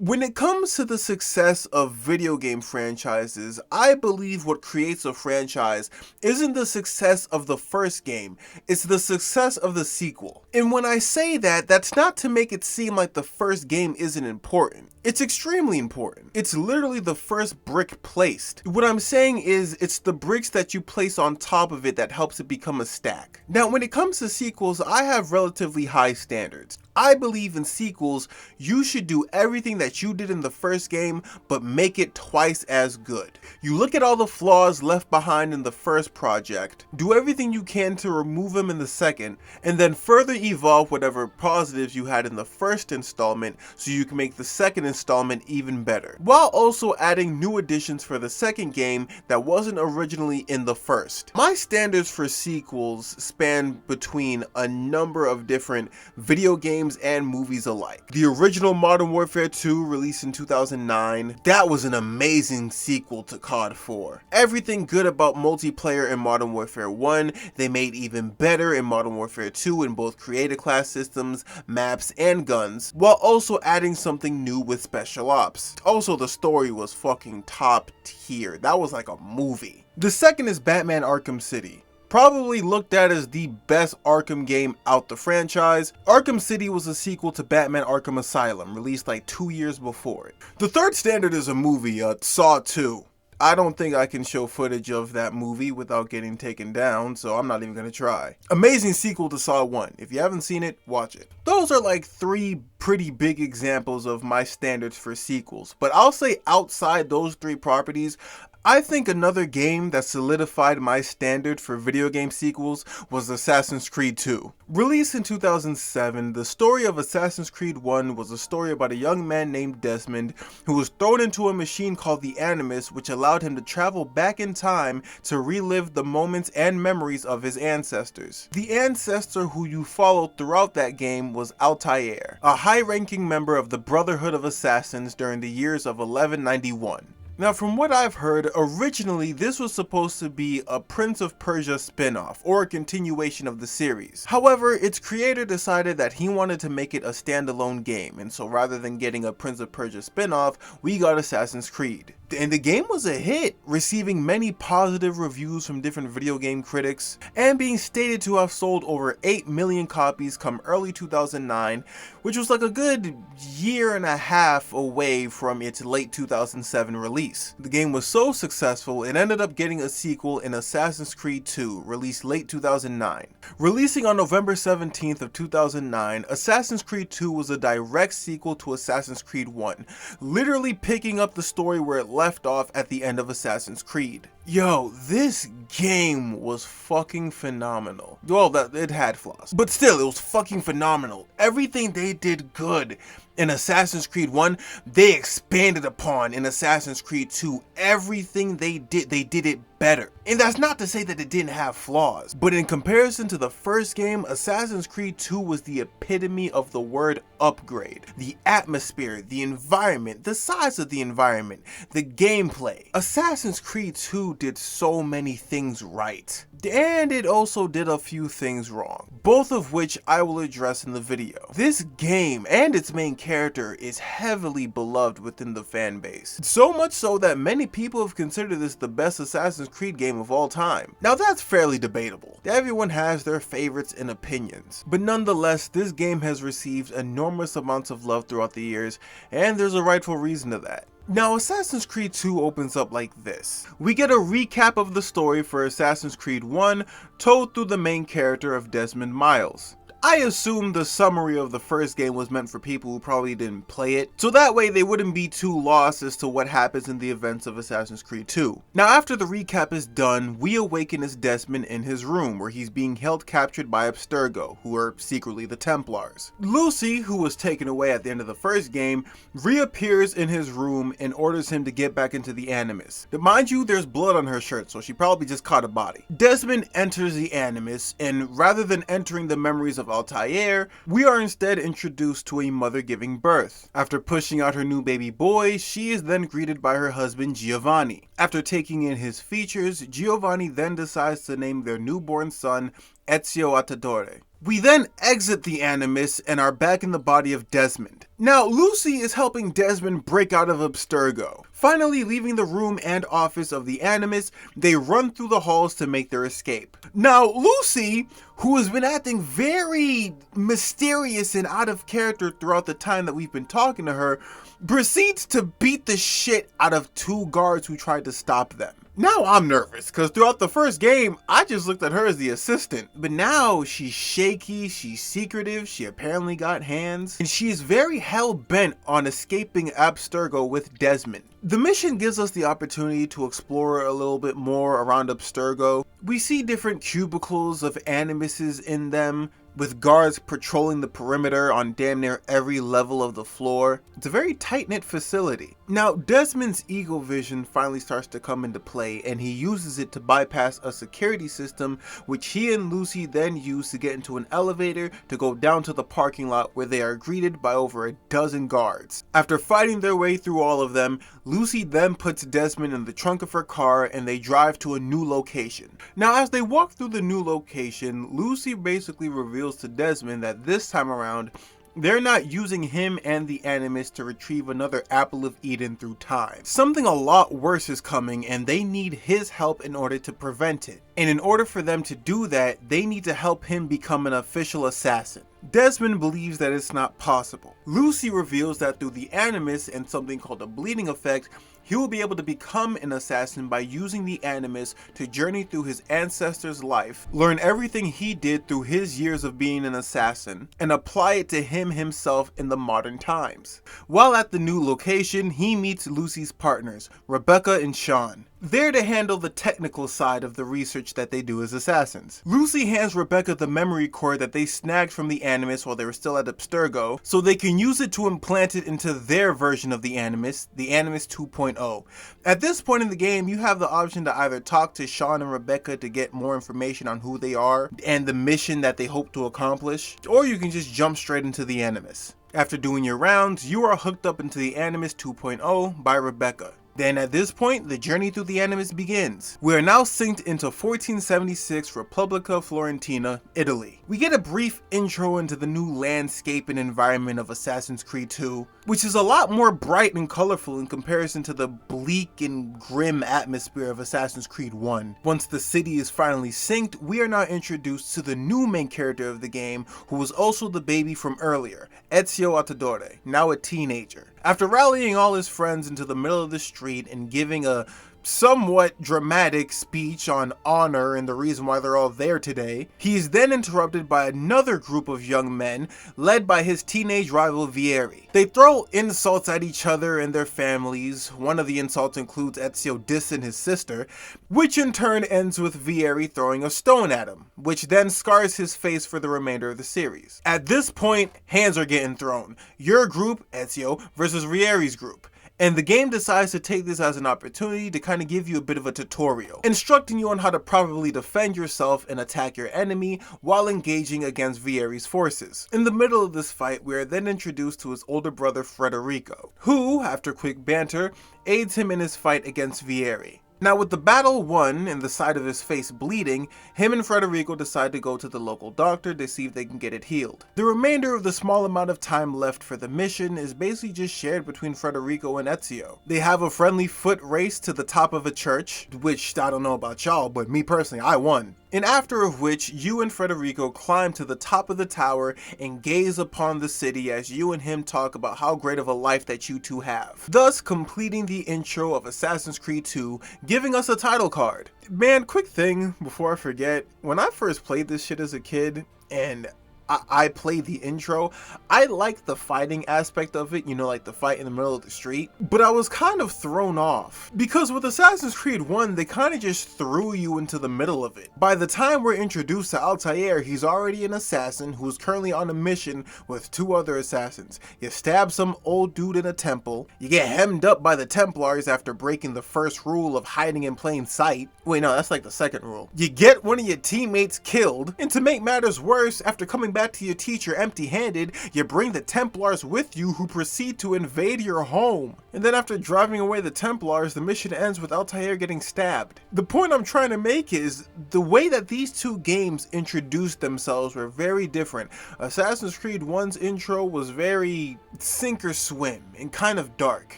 When it comes to the success of video game franchises, I believe what creates a franchise isn't the success of the first game, it's the success of the sequel. And when I say that, that's not to make it seem like the first game isn't important. It's extremely important. It's literally the first brick placed. What I'm saying is, it's the bricks that you place on top of it that helps it become a stack. Now, when it comes to sequels, I have relatively high standards. I believe in sequels, you should do everything that you did in the first game, but make it twice as good. You look at all the flaws left behind in the first project, do everything you can to remove them in the second, and then further evolve whatever positives you had in the first installment so you can make the second installment even better, while also adding new additions for the second game that wasn't originally in the first. My standards for sequels span between a number of different video games and movies alike. The original Modern Warfare 2, released in 2009, that was an amazing sequel to COD 4. Everything good about multiplayer in Modern Warfare 1, they made even better in Modern Warfare 2 in both creator class systems, maps, and guns, while also adding something new with Special Ops. Also, the story was fucking top tier. That was like a movie. The second is Batman Arkham City. Probably looked at as the best Arkham game out the franchise, Arkham City was a sequel to Batman Arkham Asylum, released like 2 years before it. The third standard is a movie, Saw 2. I don't think I can show footage of that movie without getting taken down, so I'm not even gonna try. Amazing sequel to Saw 1. If you haven't seen it, watch it. Those are like 3 pretty big examples of my standards for sequels, but I'll say outside those 3 properties, I think another game that solidified my standard for video game sequels was Assassin's Creed 2. Released in 2007, the story of Assassin's Creed 1 was a story about a young man named Desmond who was thrown into a machine called the Animus, which allowed him to travel back in time to relive the moments and memories of his ancestors. The ancestor who you followed throughout that game was Altair, a high-ranking member of the Brotherhood of Assassins during the years of 1191. Now, from what I've heard, originally this was supposed to be a Prince of Persia spin-off, or a continuation of the series. However, its creator decided that he wanted to make it a standalone game, and so rather than getting a Prince of Persia spin-off, we got Assassin's Creed. And the game was a hit, receiving many positive reviews from different video game critics, and being stated to have sold over 8 million copies come early 2009, which was like a good year and a half away from its late 2007 release. The game was so successful, it ended up getting a sequel in Assassin's Creed 2, released late 2009. Releasing on November 17th of 2009, Assassin's Creed 2 was a direct sequel to Assassin's Creed 1, literally picking up the story where it left off at the end of Assassin's Creed. Yo, this game was fucking phenomenal. Well, it had flaws, but still, it was fucking phenomenal. Everything they did good in Assassin's Creed 1, they expanded upon in Assassin's Creed 2. Everything they did it better. And that's not to say that it didn't have flaws, but in comparison to the first game, Assassin's Creed 2 was the epitome of the word upgrade. The atmosphere, the environment, the size of the environment, the gameplay. Assassin's Creed 2 did so many things right. And it also did a few things wrong, both of which I will address in the video. This game and its main character is heavily beloved within the fan base, so much so that many people have considered this the best Assassin's Creed game of all time. Now that's fairly debatable. Everyone has their favorites and opinions, but nonetheless, this game has received enormous amounts of love throughout the years, and there's a rightful reason to that. Now, Assassin's Creed 2 opens up like this. We get a recap of the story for Assassin's Creed 1, told through the main character of Desmond Miles. I assume the summary of the first game was meant for people who probably didn't play it, so that way they wouldn't be too lost as to what happens in the events of Assassin's Creed 2. Now, after the recap is done, we awaken as Desmond in his room, where he's being held captured by Abstergo, who are secretly the Templars. Lucy, who was taken away at the end of the first game, reappears in his room and orders him to get back into the Animus. But mind you, there's blood on her shirt, so she probably just caught a body. Desmond enters the Animus, and rather than entering the memories of Altair, we are instead introduced to a mother giving birth. After pushing out her new baby boy, she is then greeted by her husband Giovanni. After taking in his features, Giovanni then decides to name their newborn son Ezio Auditore. We then exit the Animus and are back in the body of Desmond. Now, Lucy is helping Desmond break out of Abstergo. Finally leaving the room and office of the Animus, they run through the halls to make their escape. Now, Lucy, who has been acting very mysterious and out of character throughout the time that we've been talking to her, proceeds to beat the shit out of two guards who tried to stop them. Now I'm nervous, because throughout the first game, I just looked at her as the assistant. But now she's shaky, she's secretive, she apparently got hands, and she is very hell-bent on escaping Abstergo with Desmond. The mission gives us the opportunity to explore a little bit more around Abstergo. We see different cubicles of Animuses in them, with guards patrolling the perimeter on damn near every level of the floor. It's a very tight-knit facility. Now, Desmond's ego vision finally starts to come into play, and he uses it to bypass a security system, which he and Lucy then use to get into an elevator to go down to the parking lot, where they are greeted by over a dozen guards. After fighting their way through all of them, Lucy then puts Desmond in the trunk of her car and they drive to a new location. Now, as they walk through the new location, Lucy basically reveals to Desmond that this time around, they're not using him and the Animus to retrieve another Apple of Eden through time. Something a lot worse is coming, and they need his help in order to prevent it. And in order for them to do that, they need to help him become an official assassin. Desmond believes that it's not possible. Lucy reveals that through the Animus and something called a bleeding effect, he will be able to become an assassin by using the Animus to journey through his ancestor's life, learn everything he did through his years of being an assassin, and apply it to himself in the modern times. While at the new location, he meets Lucy's partners, Rebecca and Sean. There to handle the technical side of the research that they do as assassins. Lucy hands Rebecca the memory core that they snagged from the Animus while they were still at Abstergo, so they can use it to implant it into their version of the Animus 2.0. At this point in the game, you have the option to either talk to Sean and Rebecca to get more information on who they are and the mission that they hope to accomplish, or you can just jump straight into the Animus. After doing your rounds, you are hooked up into the Animus 2.0 by Rebecca. Then at this point, the journey through the Animus begins. We are now synced into 1476 Repubblica Florentina, Italy. We get a brief intro into the new landscape and environment of Assassin's Creed 2, which is a lot more bright and colorful in comparison to the bleak and grim atmosphere of Assassin's Creed 1. Once the city is finally synced, we are now introduced to the new main character of the game, who was also the baby from earlier, Ezio Auditore, now a teenager. After rallying all his friends into the middle of the street and giving a somewhat dramatic speech on honor and the reason why they're all there today, he is then interrupted by another group of young men led by his teenage rival Vieri. They throw insults at each other and their families. One of the insults includes Ezio dissing his sister, which in turn ends with Vieri throwing a stone at him, which then scars his face for the remainder of the series. At this point, hands are getting thrown. Your group, Ezio, versus Vieri's group. And the game decides to take this as an opportunity to kind of give you a bit of a tutorial, instructing you on how to properly defend yourself and attack your enemy while engaging against Vieri's forces. In the middle of this fight, we are then introduced to his older brother Federico, who, after quick banter, aids him in his fight against Vieri. Now, with the battle won and the side of his face bleeding, him and Federico decide to go to the local doctor to see if they can get it healed. The remainder of the small amount of time left for the mission is basically just shared between Federico and Ezio. They have a friendly foot race to the top of a church, which I don't know about y'all, but me personally, I won. And after of which, you and Federico climb to the top of the tower and gaze upon the city as you and him talk about how great of a life that you two have, thus completing the intro of Assassin's Creed 2, giving us a title card. Man, quick thing before I forget, when I first played this shit as a kid and I played the intro, I liked the fighting aspect of it, you know, like the fight in the middle of the street, but I was kind of thrown off because with Assassin's Creed 1, they kind of just threw you into the middle of it. By the time we're introduced to Altair, he's already an assassin who's currently on a mission with two other assassins. You stab some old dude in a temple, you get hemmed up by the Templars after breaking the first rule of hiding in plain sight. Wait, no, that's like the second rule. You get one of your teammates killed, and to make matters worse, after coming back back to your teacher empty-handed, you bring the Templars with you who proceed to invade your home. And then after driving away the Templars, the mission ends with Altair getting stabbed. The point I'm trying to make is, the way that these two games introduced themselves were very different. Assassin's Creed 1's intro was very sink or swim and kind of dark.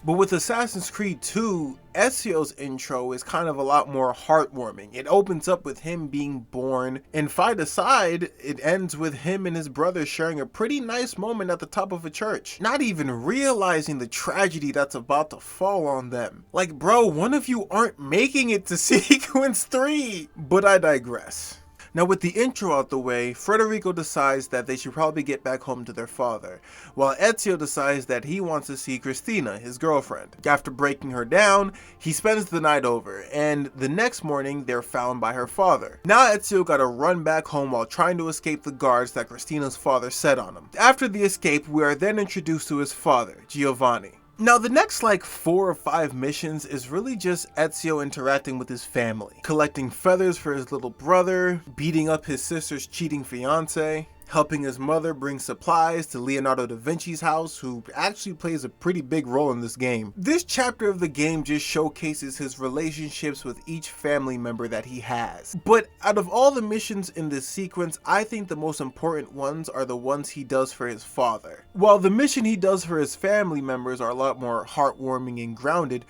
But with Assassin's Creed 2, Ezio's intro is kind of a lot more heartwarming. It opens up with him being born, and fight aside, it ends with him and his brother sharing a pretty nice moment at the top of a church, not even realizing the tragedy that's about to fall on them. Like, bro, one of you aren't making it to sequence 3! But I digress. Now with the intro out the way, Federico decides that they should probably get back home to their father, while Ezio decides that he wants to see Cristina, his girlfriend. After breaking her down, he spends the night over, and the next morning they're found by her father. Now Ezio gotta run back home while trying to escape the guards that Cristina's father set on him. After the escape, we are then introduced to his father, Giovanni. Now the next like 4 or 5 missions is really just Ezio interacting with his family, collecting feathers for his little brother, beating up his sister's cheating fiance, helping his mother bring supplies to Leonardo da Vinci's house, who actually plays a pretty big role in this game. This chapter of the game just showcases his relationships with each family member that he has. But out of all the missions in this sequence, I think the most important ones are the ones he does for his father. While the mission he does for his family members are a lot more heartwarming and grounded,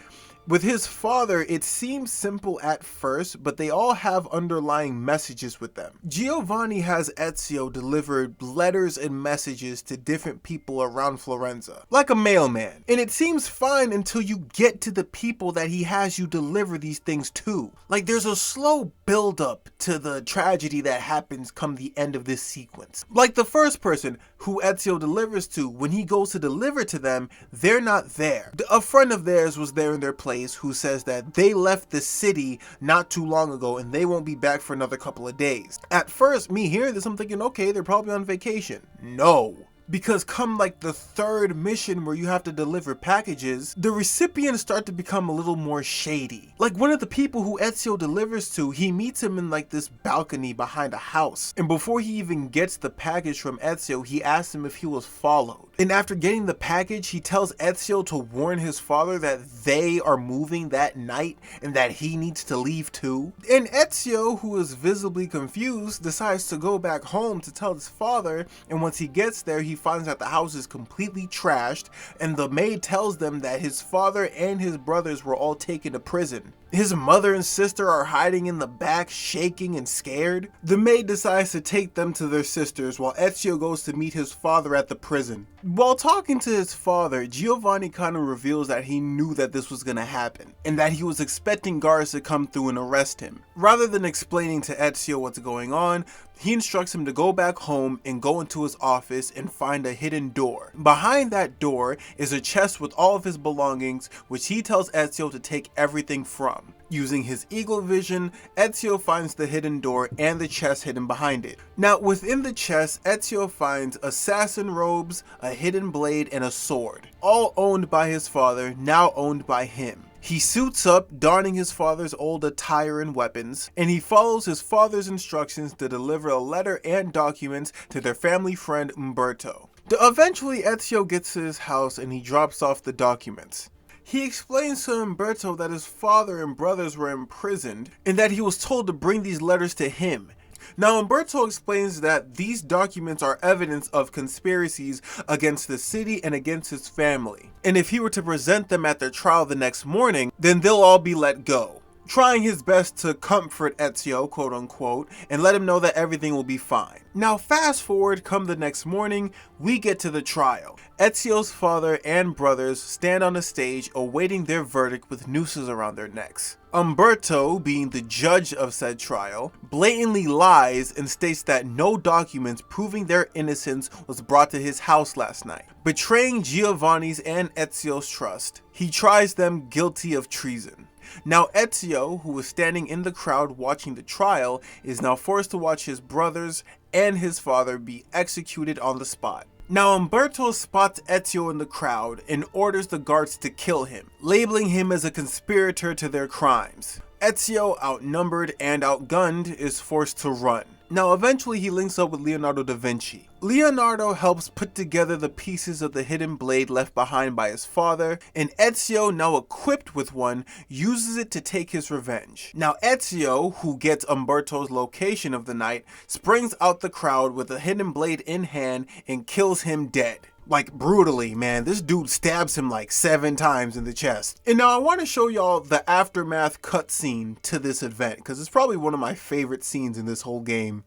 with his father, it seems simple at first, but they all have underlying messages with them. Giovanni has Ezio deliver letters and messages to different people around Florenza, like a mailman. And it seems fine until you get to the people that he has you deliver these things to. Like, there's a slow build-up to the tragedy that happens come the end of this sequence. Like the first person who Ezio delivers to, when he goes to deliver to them, they're not there. A friend of theirs was there in their place, who says that they left the city not too long ago and they won't be back for another couple of days. At first, me hearing this, I'm thinking, okay, they're probably on vacation. No. Because come like the third mission where you have to deliver packages, the recipients start to become a little more shady. Like one of the people who Ezio delivers to, he meets him in like this balcony behind a house. And before he even gets the package from Ezio, he asks him if he was followed. And after getting the package, he tells Ezio to warn his father that they are moving that night and that he needs to leave too. And Ezio, who is visibly confused, decides to go back home to tell his father, and once he gets there, he finds that the house is completely trashed, and the maid tells them that his father and his brothers were all taken to prison. His mother and sister are hiding in the back, shaking and scared. The maid decides to take them to their sisters while Ezio goes to meet his father at the prison. While talking to his father, Giovanni kind of reveals that he knew that this was going to happen, and that he was expecting guards to come through and arrest him. Rather than explaining to Ezio what's going on, he instructs him to go back home and go into his office and find a hidden door. Behind that door is a chest with all of his belongings, which he tells Ezio to take everything from. Using his eagle vision, Ezio finds the hidden door and the chest hidden behind it. Now within the chest, Ezio finds assassin robes, a hidden blade, and a sword, all owned by his father, now owned by him. He suits up, donning his father's old attire and weapons, and he follows his father's instructions to deliver a letter and documents to their family friend Umberto. Eventually, Ezio gets to his house and he drops off the documents. He explains to Umberto that his father and brothers were imprisoned and that he was told to bring these letters to him. Now Umberto explains that these documents are evidence of conspiracies against the city and against his family, and if he were to present them at their trial the next morning, then they'll all be let go. Trying his best to comfort Ezio, quote unquote, and let him know that everything will be fine. Now fast forward, come the next morning, we get to the trial. Ezio's father and brothers stand on a stage awaiting their verdict with nooses around their necks. Umberto, being the judge of said trial, blatantly lies and states that no documents proving their innocence was brought to his house last night. Betraying Giovanni's and Ezio's trust, he tries them guilty of treason. Now Ezio, who was standing in the crowd watching the trial, is now forced to watch his brothers and his father be executed on the spot. Now Umberto spots Ezio in the crowd and orders the guards to kill him, labeling him as a conspirator to their crimes. Ezio, outnumbered and outgunned, is forced to run. Now eventually he links up with Leonardo da Vinci. Leonardo helps put together the pieces of the hidden blade left behind by his father, and Ezio, now equipped with one, uses it to take his revenge. Now Ezio, who gets Umberto's location of the night, springs out the crowd with the hidden blade in hand and kills him dead. Like brutally, man. This dude stabs him like 7 times in the chest. And now I want to show y'all the aftermath cutscene to this event, because it's probably one of my favorite scenes in this whole game.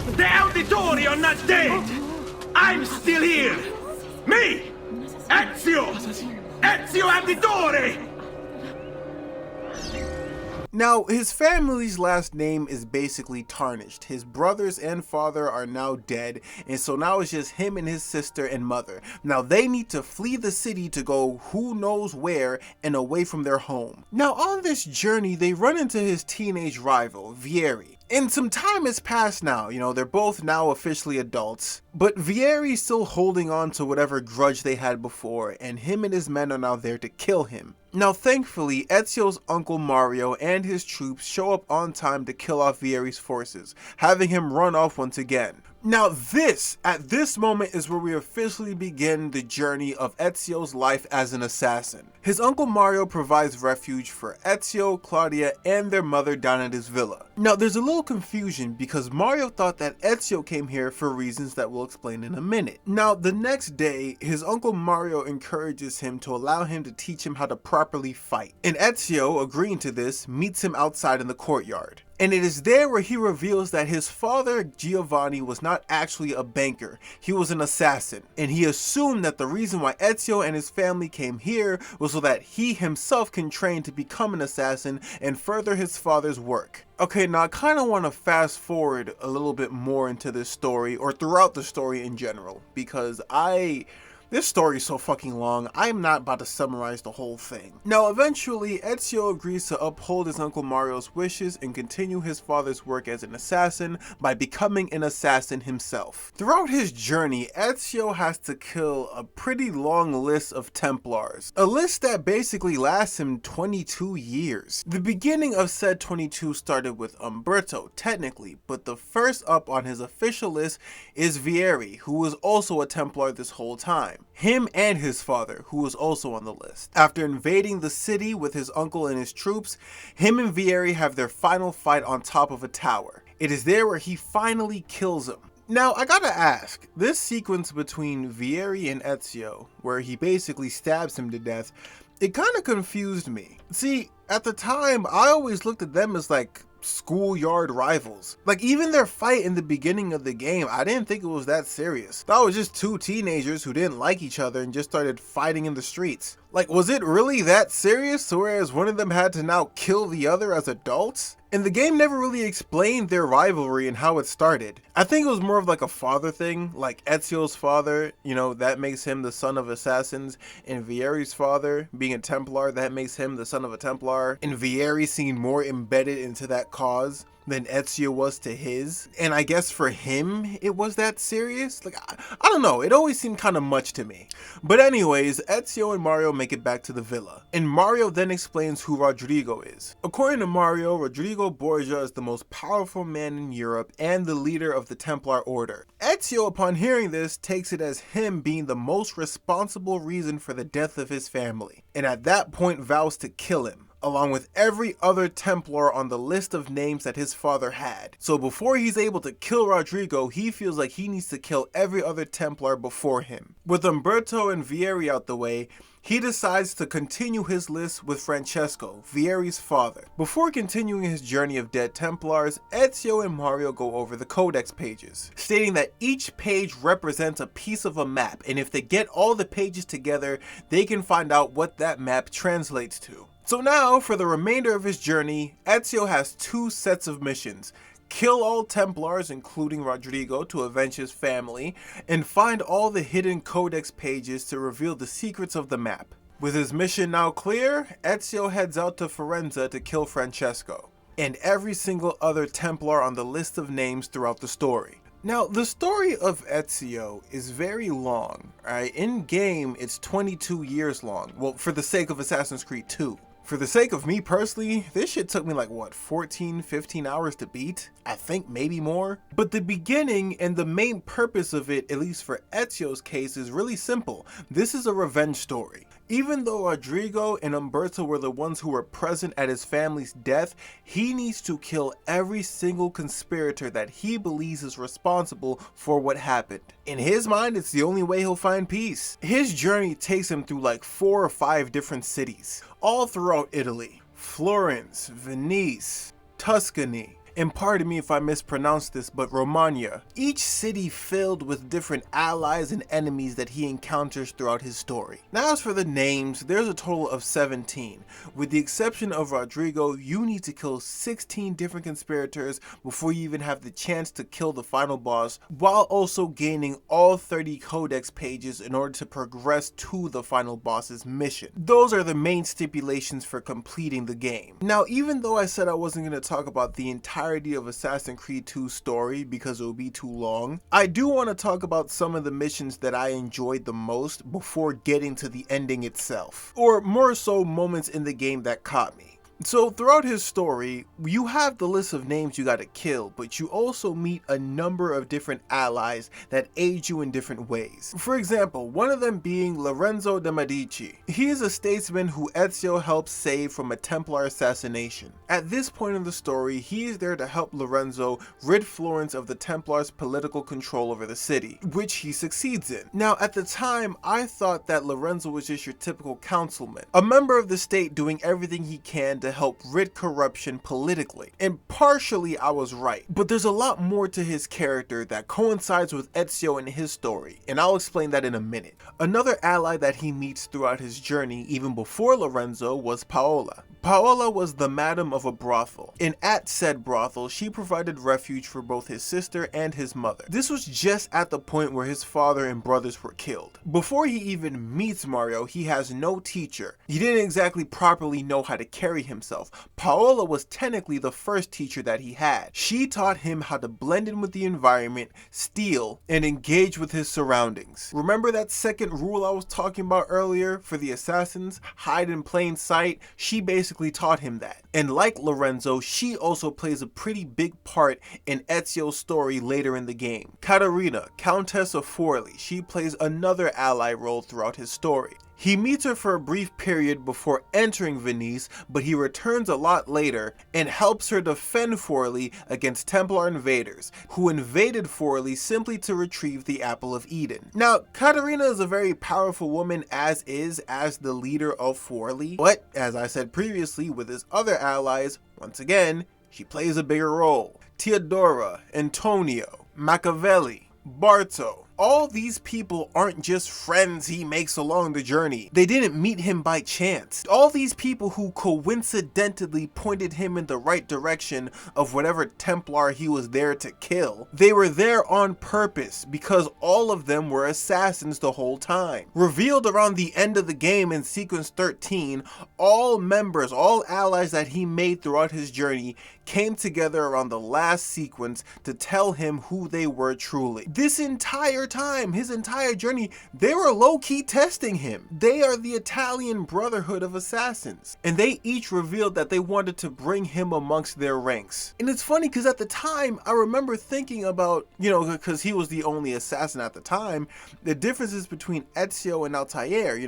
The Auditori are not dead! I'm still here! Me! Ezio! Ezio Auditore! Now, his family's last name is basically tarnished. His brothers and father are now dead, and so now it's just him and his sister and mother. Now, they need to flee the city to go who knows where and away from their home. Now, on this journey, they run into his teenage rival, Vieri. And some time has passed now, they're both now officially adults, but Vieri's still holding on to whatever grudge they had before, and him and his men are now there to kill him. Now thankfully, Ezio's uncle Mario and his troops show up on time to kill off Vieri's forces, having him run off once again. Now at this moment is where we officially begin the journey of Ezio's life as an assassin. His uncle Mario provides refuge for Ezio, Claudia, and their mother down at his villa. Now there's a little confusion because Mario thought that Ezio came here for reasons that we'll explain in a minute. Now the next day, his uncle Mario encourages him to allow him to teach him how to properly fight. And Ezio, agreeing to this, meets him outside in the courtyard. And it is there where he reveals that his father, Giovanni, was not actually a banker. He was an assassin. And he assumed that the reason why Ezio and his family came here was so that he himself can train to become an assassin and further his father's work. Okay, now I kind of want to fast forward a little bit more into this story, or throughout the story in general, because this story is so fucking long, I'm not about to summarize the whole thing. Now eventually, Ezio agrees to uphold his Uncle Mario's wishes and continue his father's work as an assassin by becoming an assassin himself. Throughout his journey, Ezio has to kill a pretty long list of Templars, a list that basically lasts him 22 years. The beginning of said 22 started with Umberto, technically, but the first up on his official list is Vieri, who was also a Templar this whole time. Him and his father, who was also on the list. After invading the city with his uncle and his troops, him and Vieri have their final fight on top of a tower. It is there where he finally kills him. Now, I gotta ask, this sequence between Vieri and Ezio, where he basically stabs him to death, it kind of confused me. See, at the time, I always looked at them as like schoolyard rivals. Like even their fight in the beginning of the game, I didn't think it was that serious. That was just 2 teenagers who didn't like each other and just started fighting in the streets. Like, was it really that serious to whereas one of them had to now kill the other as adults? And the game never really explained their rivalry and how it started. I think it was more of like a father thing, like Ezio's father, that makes him the son of assassins, and Vieri's father, being a Templar, that makes him the son of a Templar, and Vieri seemed more embedded into that cause than Ezio was to his. And I guess for him, it was that serious? Like, I don't know, it always seemed kind of much to me. But anyways, Ezio and Mario make it back to the villa. And Mario then explains who Rodrigo is. According to Mario, Rodrigo Borgia is the most powerful man in Europe and the leader of the Templar Order. Ezio, upon hearing this, takes it as him being the most responsible reason for the death of his family. And at that point vows to kill him, along with every other Templar on the list of names that his father had. So before he's able to kill Rodrigo, he feels like he needs to kill every other Templar before him. With Umberto and Vieri out the way, he decides to continue his list with Francesco, Vieri's father. Before continuing his journey of dead Templars, Ezio and Mario go over the codex pages, stating that each page represents a piece of a map, and if they get all the pages together, they can find out what that map translates to. So now, for the remainder of his journey, Ezio has 2 sets of missions. Kill all Templars, including Rodrigo, to avenge his family, and find all the hidden codex pages to reveal the secrets of the map. With his mission now clear, Ezio heads out to Firenze to kill Francesco, and every single other Templar on the list of names throughout the story. Now, the story of Ezio is very long, right? In game, it's 22 years long, well, for the sake of Assassin's Creed 2. For the sake of me personally, this shit took me like what, 14, 15 hours to beat? I think maybe more. But the beginning and the main purpose of it, at least for Ezio's case, is really simple. This is a revenge story. Even though Rodrigo and Umberto were the ones who were present at his family's death, he needs to kill every single conspirator that he believes is responsible for what happened. In his mind, it's the only way he'll find peace. His journey takes him through like 4 or 5 different cities, all throughout Italy. Florence, Venice, Tuscany, and pardon me if I mispronounce this, but Romagna. Each city filled with different allies and enemies that he encounters throughout his story. Now as for the names, there's a total of 17. With the exception of Rodrigo, you need to kill 16 different conspirators before you even have the chance to kill the final boss, while also gaining all 30 codex pages in order to progress to the final boss's mission. Those are the main stipulations for completing the game. Now, even though I said I wasn't going to talk about the entirety of Assassin's Creed 2's story because it would be too long, I do want to talk about some of the missions that I enjoyed the most before getting to the ending itself, or more so moments in the game that caught me. So throughout his story, you have the list of names you gotta kill, but you also meet a number of different allies that aid you in different ways. For example, one of them being Lorenzo de' Medici. He is a statesman who Ezio helps save from a Templar assassination. At this point in the story, he is there to help Lorenzo rid Florence of the Templars' political control over the city, which he succeeds in. Now at the time, I thought that Lorenzo was just your typical councilman, a member of the state doing everything he can to help rid corruption politically. And partially I was right, but there's a lot more to his character that coincides with Ezio and his story, and I'll explain that in a minute. Another ally that he meets throughout his journey, even before Lorenzo, was Paola. Paola was the madam of a brothel, and at said brothel, she provided refuge for both his sister and his mother. This was just at the point where his father and brothers were killed. Before he even meets Mario, he has no teacher. He didn't exactly properly know how to carry himself. Paola was technically the first teacher that he had. She taught him how to blend in with the environment, steal, and engage with his surroundings. Remember that second rule I was talking about earlier for the assassins? Hide in plain sight? She basically taught him that. And like Lorenzo, she also plays a pretty big part in Ezio's story later in the game. Caterina, Countess of Forli, she plays another ally role throughout his story. He meets her for a brief period before entering Venice, but he returns a lot later and helps her defend Forli against Templar invaders, who invaded Forli simply to retrieve the Apple of Eden. Now, Caterina is a very powerful woman as the leader of Forli, but as I said previously with his other allies, once again, she plays a bigger role. Teodora, Antonio, Machiavelli, Barto. All these people aren't just friends he makes along the journey. They didn't meet him by chance. All these people who coincidentally pointed him in the right direction of whatever Templar he was there to kill, they were there on purpose because all of them were assassins the whole time. Revealed around the end of the game in sequence 13, all members, all allies that he made throughout his journey came together around the last sequence to tell him who they were truly. This entire time, his entire journey, they were low-key testing him. They are the Italian Brotherhood of Assassins, and they each revealed that they wanted to bring him amongst their ranks. And it's funny because at the time, I remember thinking about, because he was the only assassin at the time, the differences between Ezio and Altair.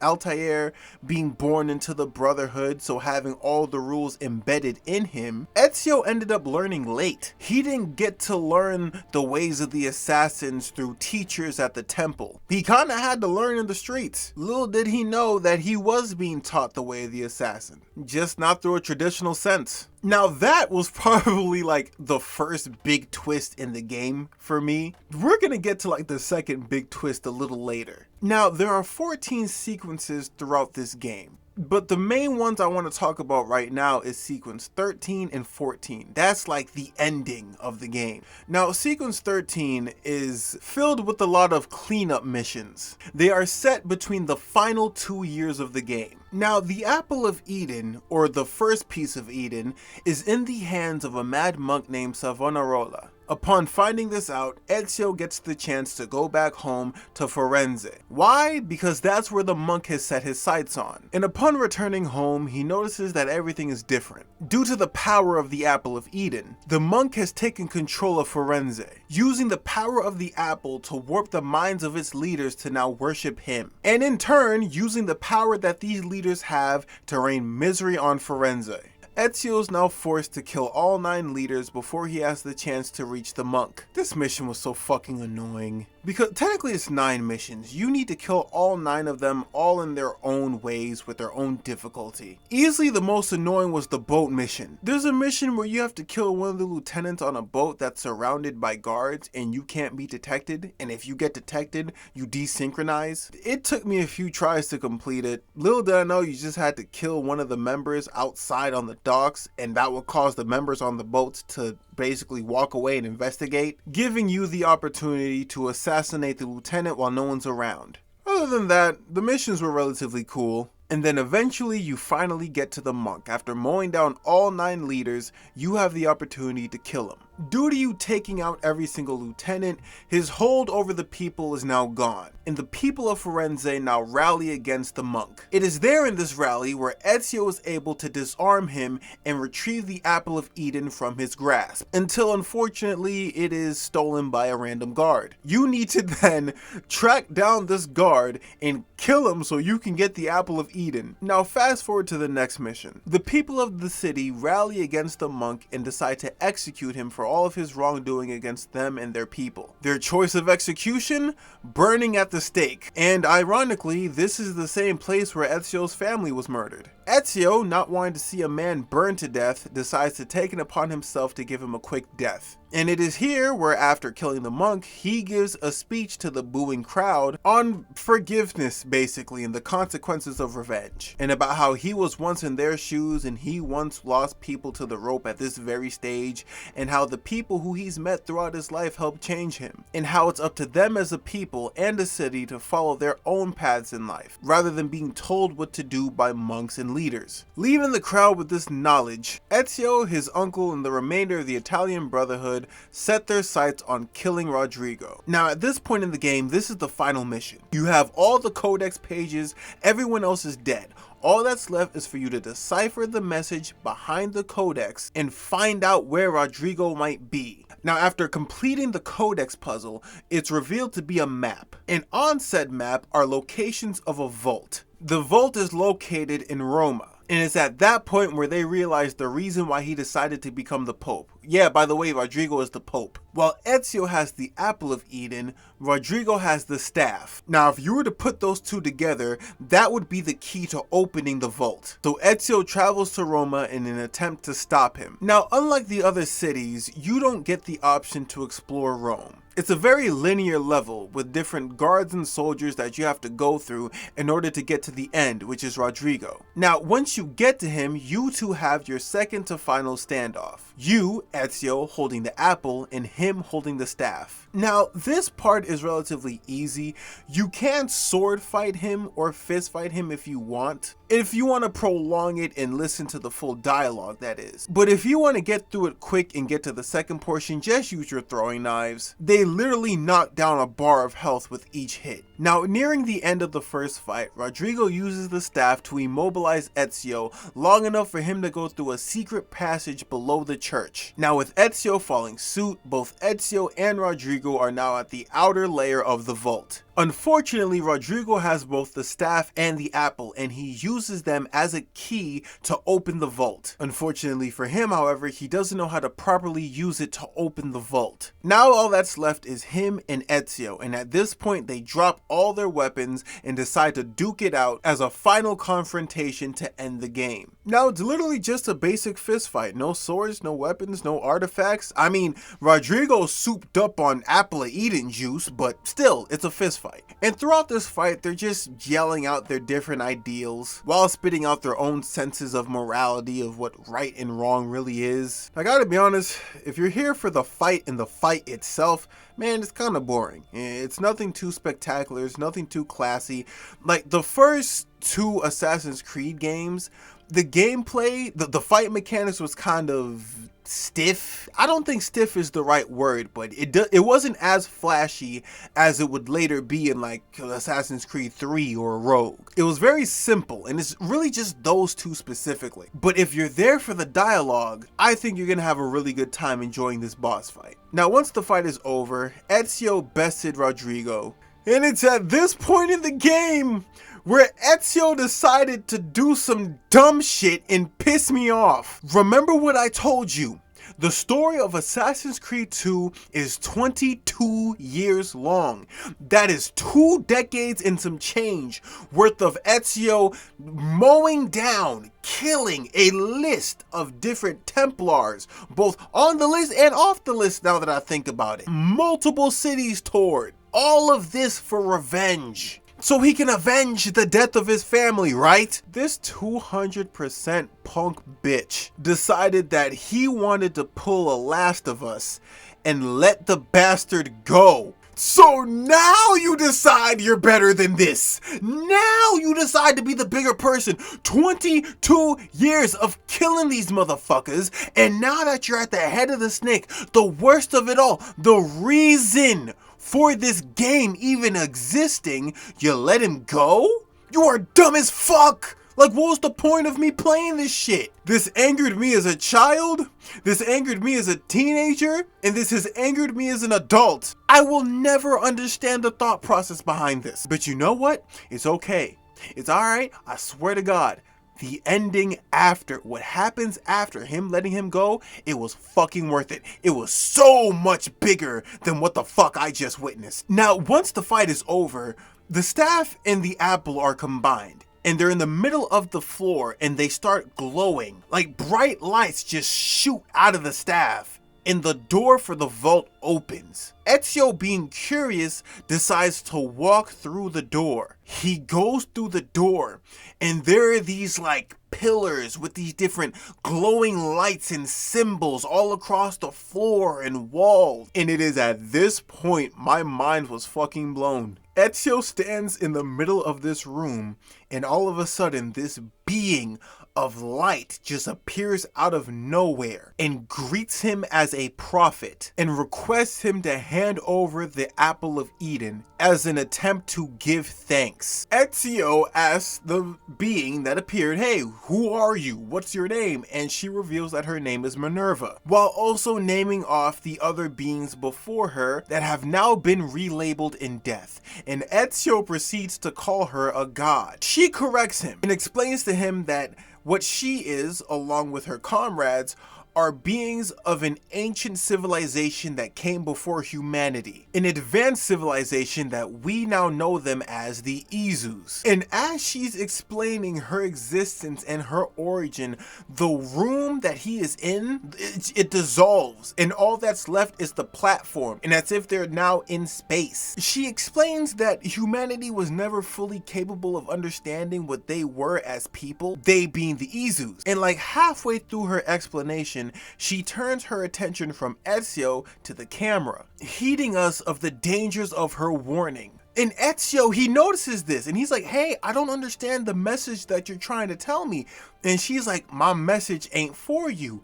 Altair being born into the Brotherhood, so having all the rules embedded in him. Ezio ended up learning late. He didn't get to learn the ways of the assassins through teachers at the temple. He kinda had to learn in the streets. Little did he know that he was being taught the way of the assassin, just not through a traditional sense. Now that was probably like the first big twist in the game for me. We're gonna get to like the second big twist a little later. Now there are 14 sequences throughout this game, but the main ones I want to talk about right now is sequence 13 and 14. That's like the ending of the game. Now, sequence 13 is filled with a lot of cleanup missions. They are set between the final 2 years of the game. Now, the Apple of Eden, or the first piece of Eden, is in the hands of a mad monk named Savonarola. Upon finding this out, Ezio gets the chance to go back home to Firenze. Why? Because that's where the monk has set his sights on. And upon returning home, he notices that everything is different. Due to the power of the Apple of Eden, the monk has taken control of Firenze, using the power of the apple to warp the minds of its leaders to now worship him, and in turn using the power that these leaders have to rain misery on Firenze. Ezio is now forced to kill all 9 leaders before he has the chance to reach the monk. This mission was so fucking annoying. Because technically it's 9 missions. You need to kill all 9 of them, all in their own ways with their own difficulty. Easily the most annoying was the boat mission. There's a mission where you have to kill one of the lieutenants on a boat that's surrounded by guards and you can't be detected, and if you get detected, you desynchronize. It took me a few tries to complete it. Little did I know you just had to kill one of the members outside on the docks, and that would cause the members on the boats to basically walk away and investigate, giving you the opportunity to assassinate the lieutenant while no one's around. Other than that, the missions were relatively cool. And then eventually you finally get to the monk. After mowing down all 9 leaders, you have the opportunity to kill him. Due to you taking out every single lieutenant, his hold over the people is now gone, and the people of Firenze now rally against the monk. It is there in this rally where Ezio is able to disarm him and retrieve the Apple of Eden from his grasp, until unfortunately it is stolen by a random guard. You need to then track down this guard and kill him so you can get the Apple of Eden. Now fast forward to the next mission. The people of the city rally against the monk and decide to execute him for all of his wrongdoing against them and their people. Their choice of execution? Burning at the stake. And ironically, this is the same place where Ezio's family was murdered. Ezio, not wanting to see a man burned to death, decides to take it upon himself to give him a quick death. And it is here where, after killing the monk, he gives a speech to the booing crowd on forgiveness, basically, and the consequences of revenge, and about how he was once in their shoes and he once lost people to the rope at this very stage, and how the people who he's met throughout his life helped change him, and how it's up to them as a people and a city to follow their own paths in life, rather than being told what to do by monks and leaders. Leaving the crowd with this knowledge, Ezio, his uncle, and the remainder of the Italian Brotherhood set their sights on killing Rodrigo. Now at this point in the game, this is the final mission. You have all the codex pages, everyone else is dead. All that's left is for you to decipher the message behind the codex and find out where Rodrigo might be. Now after completing the codex puzzle, it's revealed to be a map, and on said map are locations of a vault. The vault is located in Roma. And it's at that point where they realize the reason why he decided to become the Pope. Yeah, by the way, Rodrigo is the Pope. While Ezio has the Apple of Eden, Rodrigo has the staff. Now, if you were to put those two together, that would be the key to opening the vault. So Ezio travels to Roma in an attempt to stop him. Now, unlike the other cities, you don't get the option to explore Rome. It's a very linear level with different guards and soldiers that you have to go through in order to get to the end, which is Rodrigo. Now, once you get to him, you two have your second to final standoff. You, Ezio, holding the apple, and him holding the staff. Now, this part is relatively easy. You can sword fight him or fist fight him if you want. If you want to prolong it and listen to the full dialogue, that is. But if you want to get through it quick and get to the second portion, just use your throwing knives. They literally knock down a bar of health with each hit. Now, nearing the end of the first fight, Rodrigo uses the staff to immobilize Ezio long enough for him to go through a secret passage below the church. Now, with Ezio following suit, both Ezio and Rodrigo are now at the outer layer of the vault. Unfortunately, Rodrigo has both the staff and the apple, and he uses them as a key to open the vault. Unfortunately for him, however, he doesn't know how to properly use it to open the vault. Now all that's left is him and Ezio, and at this point they drop all their weapons and decide to duke it out as a final confrontation to end the game. Now it's literally just a basic fist fight. No swords, no weapons, no artifacts. I mean, Rodrigo's souped up on Apple of Eden juice, but still, it's a fist fight. And throughout this fight, they're just yelling out their different ideals while spitting out their own senses of morality of what right and wrong really is. I gotta be honest, if you're here for the fight and the fight itself, man, it's kind of boring. It's nothing too spectacular, it's nothing too classy. Like the first two Assassin's Creed games, The gameplay, the fight mechanics was kind of stiff. I don't think stiff is the right word, but it wasn't as flashy as it would later be in like Assassin's Creed 3 or Rogue. It was very simple, and it's really just those two specifically. But if you're there for the dialogue, I think you're gonna have a really good time enjoying this boss fight. Now, once the fight is over, Ezio bested Rodrigo, and it's at this point in the game where Ezio decided to do some dumb shit and piss me off. Remember what I told you. The story of Assassin's Creed 2 is 22 years long. That is 2 decades and some change worth of Ezio mowing down, killing a list of different Templars, both on the list and off the list now that I think about it. Multiple cities toured. All of this for revenge, so he can avenge the death of his family, right? This 200% punk bitch decided that he wanted to pull a Last of Us and let the bastard go. So now you decide you're better than this. Now you decide to be the bigger person. 22 years of killing these motherfuckers, and now that you're at the head of the snake, the worst of it all, the reason for this game even existing, you let him go? You are dumb as fuck! Like, what was the point of me playing this shit? This angered me as a child, this angered me as a teenager, and this has angered me as an adult. I will never understand the thought process behind this. But you know what? It's okay. It's alright, I swear to God. The ending after, what happens after him letting him go, it was fucking worth it. It was so much bigger than what the fuck I just witnessed. Now, once the fight is over, the staff and the apple are combined, and they're in the middle of the floor, and they start glowing. Like bright lights just shoot out of the staff, and the door for the vault opens. Ezio, being curious, decides to walk through the door. He goes through the door, and there are these like pillars with these different glowing lights and symbols all across the floor and walls. And it is at this point my mind was fucking blown. Ezio stands in the middle of this room, and all of a sudden this being of light just appears out of nowhere and greets him as a prophet and requests him to hand over the Apple of Eden as an attempt to give thanks. Ezio asks the being that appeared, "Hey, who are you? What's your name?" And she reveals that her name is Minerva, while also naming off the other beings before her that have now been relabeled in death. And Ezio proceeds to call her a god. She corrects him and explains to him that what she is, along with her comrades, are beings of an ancient civilization that came before humanity, an advanced civilization that we now know them as the Izus. And as she's explaining her existence and her origin, the room that he is in, it dissolves, and all that's left is the platform, and as if they're now in space. She explains that humanity was never fully capable of understanding what they were as people, they being the Izus. And like halfway through her explanation, she turns her attention from Ezio to the camera, heeding us of the dangers of her warning. And Ezio, he notices this, and he's like, "Hey, I don't understand the message that you're trying to tell me." And she's like, "My message ain't for you."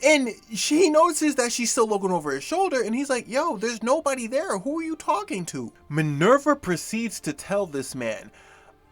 And she notices that she's still looking over his shoulder, and he's like, "Yo, there's nobody there. Who are you talking to?" Minerva proceeds to tell this man,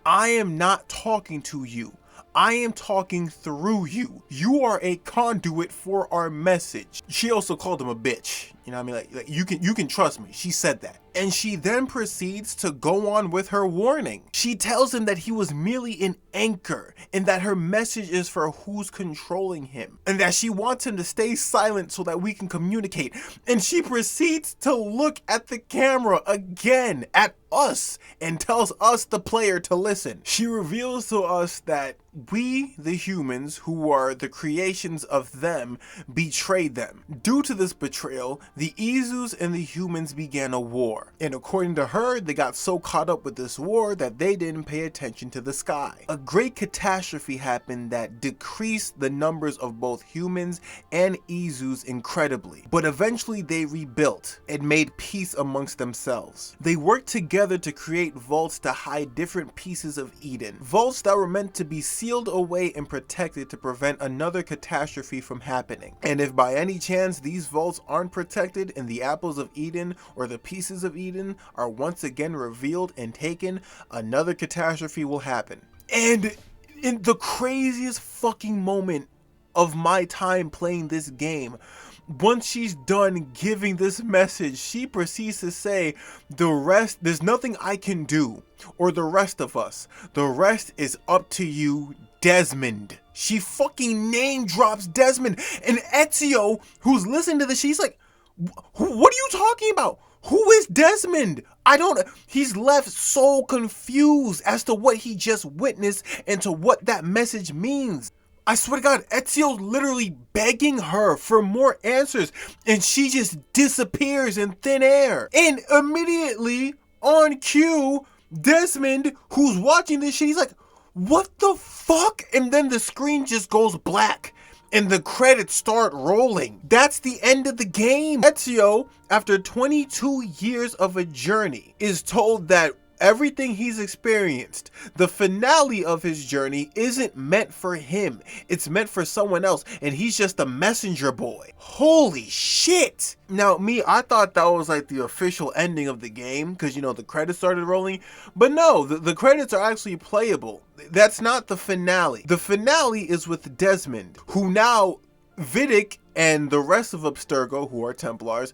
"I am not talking to you. I am talking through you. You are a conduit for our message." She also called him a bitch. You know what I mean? Like you can trust me. She said that. And she then proceeds to go on with her warning. She tells him that he was merely an anchor, and that her message is for who's controlling him, and that she wants him to stay silent so that we can communicate. And she proceeds to look at the camera again, at us, and tells us, the player, to listen. She reveals to us that we, the humans, who are the creations of them, betrayed them. Due to this betrayal, the Izus and the humans began a war. And according to her, they got so caught up with this war that they didn't pay attention to the sky. A great catastrophe happened that decreased the numbers of both humans and Izus incredibly. But eventually they rebuilt and made peace amongst themselves. They worked together together to create vaults to hide different pieces of Eden. Vaults that were meant to be sealed away and protected to prevent another catastrophe from happening. And if by any chance these vaults aren't protected and the apples of Eden or the pieces of Eden are once again revealed and taken, another catastrophe will happen. And in the craziest fucking moment of my time playing this game, once she's done giving this message, she proceeds to say, the rest, there's nothing I can do, or the rest of us. The rest is up to you, Desmond. She fucking name drops Desmond. And Ezio, who's listening to this, she's like, what are you talking about? Who is Desmond? He's left so confused as to what he just witnessed and to what that message means. I swear to God, Ezio's literally begging her for more answers, and she just disappears in thin air. And immediately, on cue, Desmond, who's watching this shit, he's like, what the fuck? And then the screen just goes black, and the credits start rolling. That's the end of the game. Ezio, after 22 years of a journey, is told that everything he's experienced, the finale of his journey, isn't meant for him. It's meant for someone else, and he's just a messenger boy. Holy shit! Now, I thought that was like the official ending of the game, because, you know, the credits started rolling. But no, the credits are actually playable. That's not the finale. The finale is with Desmond, who now, Vidic and the rest of Abstergo, who are Templars,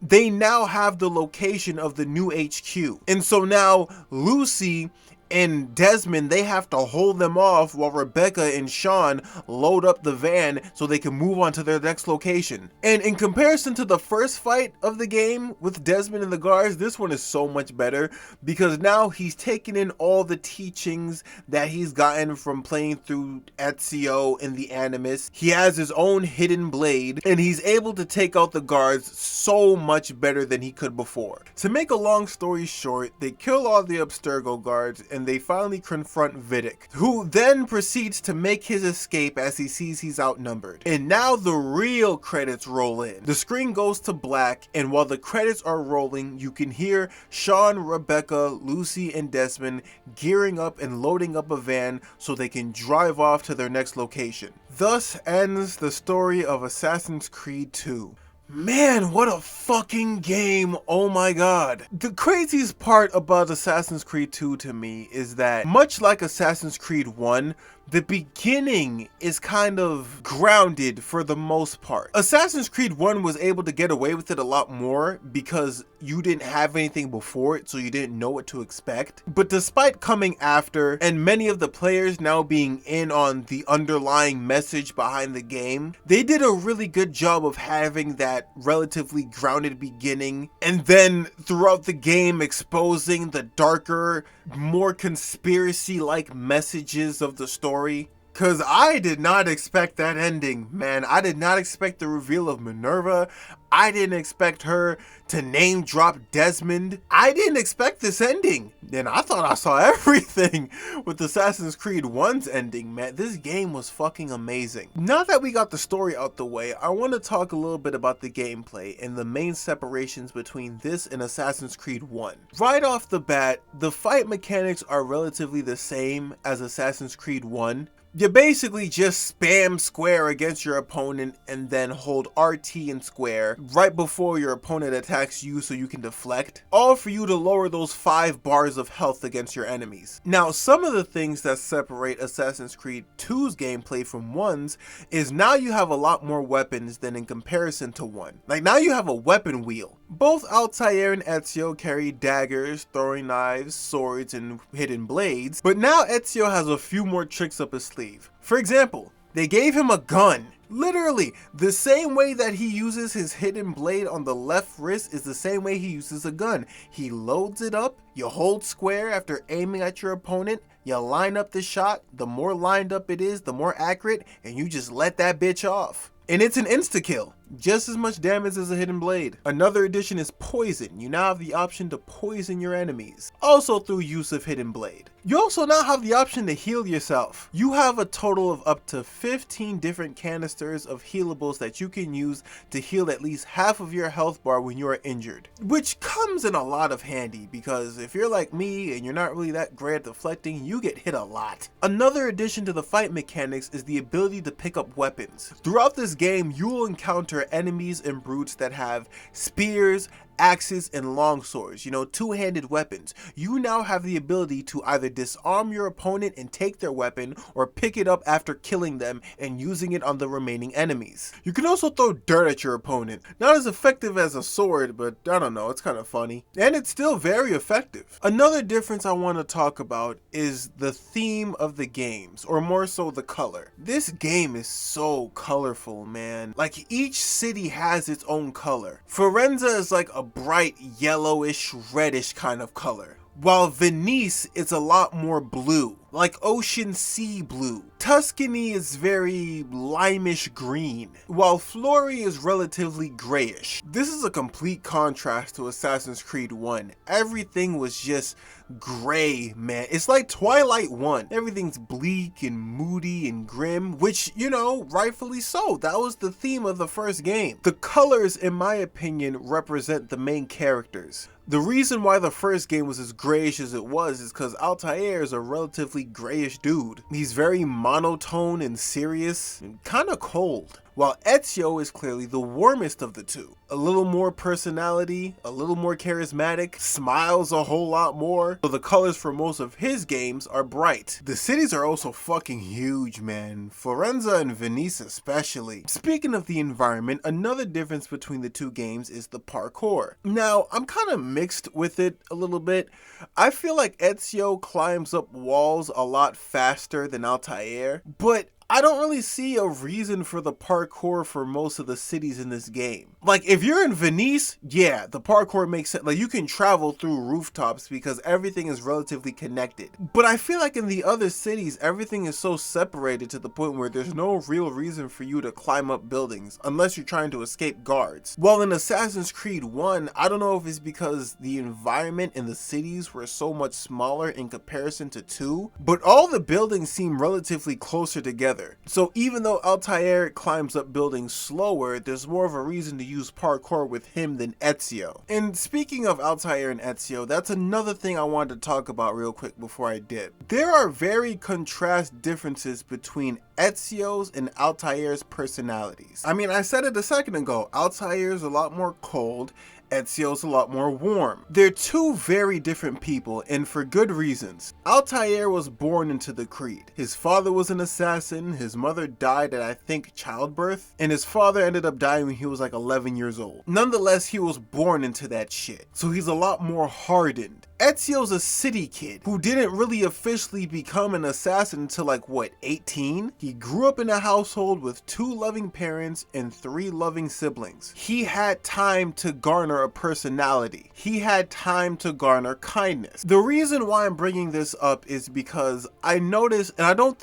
they now have the location of the new HQ. And so now Lucy and Desmond, they have to hold them off while Rebecca and Sean load up the van so they can move on to their next location. And in comparison to the first fight of the game with Desmond and the guards, this one is so much better because now he's taken in all the teachings that he's gotten from playing through Ezio and the Animus. He has his own hidden blade and he's able to take out the guards so much better than he could before. To make a long story short, they kill all the Abstergo guards and they finally confront Vidic, who then proceeds to make his escape as he sees he's outnumbered. And now the real credits roll in. The screen goes to black, and while the credits are rolling, you can hear Sean, Rebecca, Lucy, and Desmond gearing up and loading up a van so they can drive off to their next location. Thus ends the story of Assassin's Creed 2. Man, what a fucking game, oh my god. The craziest part about Assassin's Creed 2 to me is that, much like Assassin's Creed 1, the beginning is kind of grounded for the most part. Assassin's Creed 1 was able to get away with it a lot more because you didn't have anything before it, so you didn't know what to expect. But despite coming after, and many of the players now being in on the underlying message behind the game, they did a really good job of having that relatively grounded beginning, and then throughout the game exposing the darker, more conspiracy-like messages of the story. Cause I did not expect that ending, man. I did not expect the reveal of Minerva. I didn't expect her to name drop Desmond. I didn't expect this ending. And I thought I saw everything with Assassin's Creed 1's ending, man. This game was fucking amazing. Now that we got the story out the way, I want to talk a little bit about the gameplay and the main separations between this and Assassin's Creed 1. Right off the bat, the fight mechanics are relatively the same as Assassin's Creed 1. You basically just spam square against your opponent and then hold RT and square right before your opponent attacks you so you can deflect, all for you to lower those 5 bars of health against your enemies. Now, some of the things that separate Assassin's Creed 2's gameplay from 1's is now you have a lot more weapons than in comparison to 1. Like, now you have a weapon wheel. Both Altair and Ezio carry daggers, throwing knives, swords, and hidden blades, but now Ezio has a few more tricks up his sleeve. For example, they gave him a gun. Literally, the same way that he uses his hidden blade on the left wrist is the same way he uses a gun. He loads it up, you hold square after aiming at your opponent, you line up the shot, the more lined up it is, the more accurate, and you just let that bitch off. And it's an insta-kill. just as much damage as a hidden blade. Another addition is poison. You now have the option to poison your enemies, also through use of hidden blade. You also now have the option to heal yourself. You have a total of up to 15 different canisters of healables that you can use to heal at least half of your health bar when you are injured, which comes in a lot of handy because if you're like me and you're not really that great at deflecting, you get hit a lot. Another addition to the fight mechanics is the ability to pick up weapons. Throughout this game, you will encounter enemies and brutes that have spears, axes, and longswords, two-handed weapons. You now have the ability to either disarm your opponent and take their weapon, or pick it up after killing them and using it on the remaining enemies. You can also throw dirt at your opponent. Not as effective as a sword, but I don't know, it's kind of funny. And it's still very effective. Another difference I want to talk about is the theme of the games, or more so the color. This game is so colorful, man. Like, each city has its own color. Firenze is like a bright yellowish reddish kind of color, while Venice is a lot more blue, like ocean sea blue. Tuscany is very limeish green, while Florey is relatively grayish. This is a complete contrast to Assassin's Creed 1. Everything was just gray, man. It's like Twilight 1. Everything's bleak and moody and grim, which, rightfully so. That was the theme of the first game. The colors, in my opinion, represent the main characters. The reason why the first game was as grayish as it was is because Altair is a relatively grayish dude. He's very monotone and serious and kind of cold, while Ezio is clearly the warmest of the two. A little more personality, a little more charismatic, smiles a whole lot more, so the colors for most of his games are bright. The cities are also fucking huge, man. Firenze and Venice especially. Speaking of the environment, another difference between the two games is the parkour. Now, I'm kind of mixed with it a little bit. I feel like Ezio climbs up walls a lot faster than Altair, but I don't really see a reason for the parkour for most of the cities in this game. Like, if you're in Venice, yeah, the parkour makes sense. Like, you can travel through rooftops because everything is relatively connected. But I feel like in the other cities, everything is so separated to the point where there's no real reason for you to climb up buildings unless you're trying to escape guards. While in Assassin's Creed 1, I don't know if it's because the environment in the cities were so much smaller in comparison to 2, but all the buildings seem relatively closer together. So even though Altair climbs up buildings slower, there's more of a reason to use parkour with him than Ezio. And speaking of Altair and Ezio, that's another thing I wanted to talk about real quick before I dip. There are very contrast differences between Ezio's and Altair's personalities. I mean, I said it a second ago, Altair's a lot more cold, Ezio's a lot more warm. They're two very different people, and for good reasons. Altair was born into the Creed. His father was an assassin, his mother died at, I think, childbirth, and his father ended up dying when he was like 11 years old. Nonetheless, he was born into that shit, so he's a lot more hardened. Ezio's a city kid who didn't really officially become an assassin until like, 18? He grew up in a household with 2 loving parents and 3 loving siblings. He had time to garner a personality. He had time to garner kindness. The reason why I'm bringing this up is because I noticed, and I don't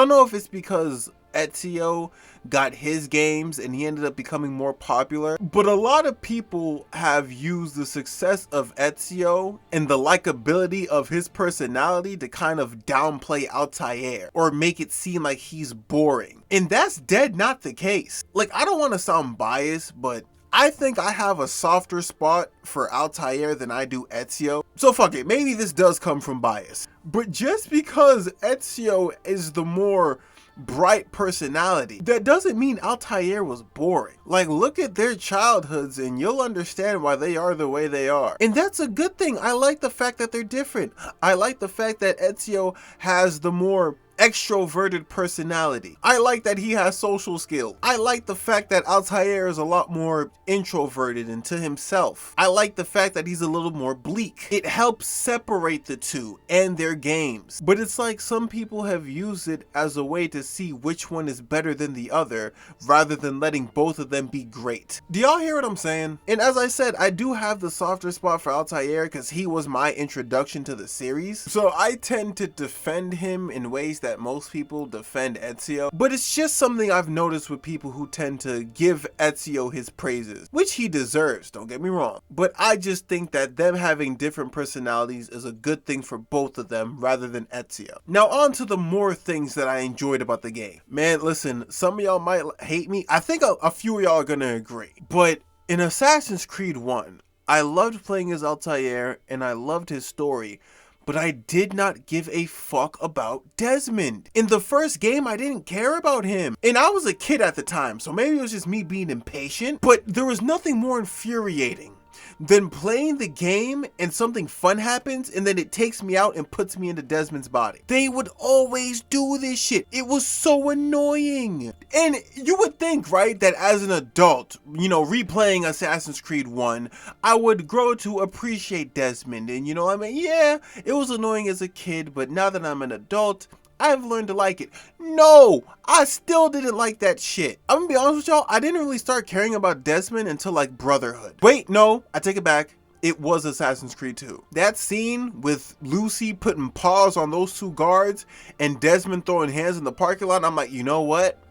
know if it's because Ezio got his games and he ended up becoming more popular, but a lot of people have used the success of Ezio and the likability of his personality to kind of downplay Altair or make it seem like he's boring. And that's dead not the case. Like, I don't want to sound biased, but I think I have a softer spot for Altair than I do Ezio. So fuck it, maybe this does come from bias. But just because Ezio is the more bright personality, that doesn't mean Altair was boring. Like, look at their childhoods and you'll understand why they are the way they are. And that's a good thing. I like the fact that they're different. I like the fact that Ezio has the more extroverted personality. I like that he has social skills. I like the fact that Altair is a lot more introverted and to himself. I like the fact that he's a little more bleak. It helps separate the two and their games. But it's like some people have used it as a way to see which one is better than the other rather than letting both of them be great. Do y'all hear what I'm saying? And as I said, I do have the softer spot for Altair because he was my introduction to the series. So I tend to defend him in ways that that most people defend Ezio, but it's just something I've noticed with people who tend to give Ezio his praises, which he deserves, don't get me wrong. But I just think that them having different personalities is a good thing for both of them rather than Ezio. Now on to the more things that I enjoyed about the game. Man, listen, some of y'all might hate me. I think a few of y'all are gonna agree, but in Assassin's Creed 1, I loved playing as Altair and I loved his story, but I did not give a fuck about Desmond. In the first game, I didn't care about him. And I was a kid at the time, so maybe it was just me being impatient, but there was nothing more infuriating than playing the game and something fun happens and then it takes me out and puts me into Desmond's body. They would always do this shit. It was so annoying. And you would think, right, that as an adult, you know, replaying Assassin's Creed 1, I would grow to appreciate Desmond. And you know, I mean, yeah, it was annoying as a kid, but now that I'm an adult, I've learned to like it. No, I still didn't like that shit. I'm gonna be honest with y'all, I didn't really start caring about Desmond until like Brotherhood. Wait, no, I take it back. It was Assassin's Creed 2. That scene with Lucy putting paws on those two guards and Desmond throwing hands in the parking lot, I'm like, you know what?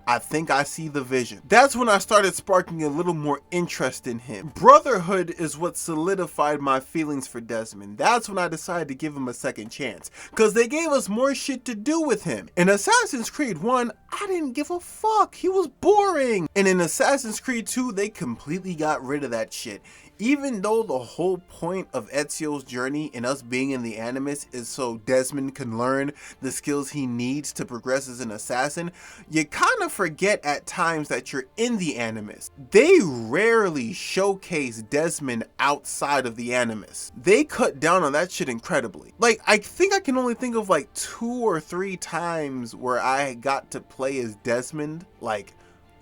I think I see the vision. That's when I started sparking a little more interest in him. Brotherhood is what solidified my feelings for Desmond. That's when I decided to give him a second chance, because they gave us more shit to do with him. In Assassin's Creed 1, I didn't give a fuck. He was boring. And in Assassin's Creed 2, they completely got rid of that shit. Even though the whole point of Ezio's journey and us being in the Animus is so Desmond can learn the skills he needs to progress as an assassin, you kind of forget at times that you're in the Animus. They rarely showcase Desmond outside of the Animus. They cut down on that shit incredibly. Like, I think I can only think of like 2 or 3 times where I got to play as Desmond, like,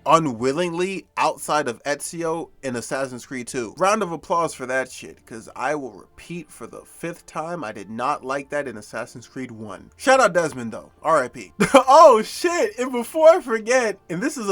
unwillingly outside of Ezio in Assassin's Creed 2. Round of applause for that shit, because I will repeat for the 5th time, I did not like that in Assassin's Creed 1. Shout out Desmond though, RIP. Oh shit, and before I forget, and this is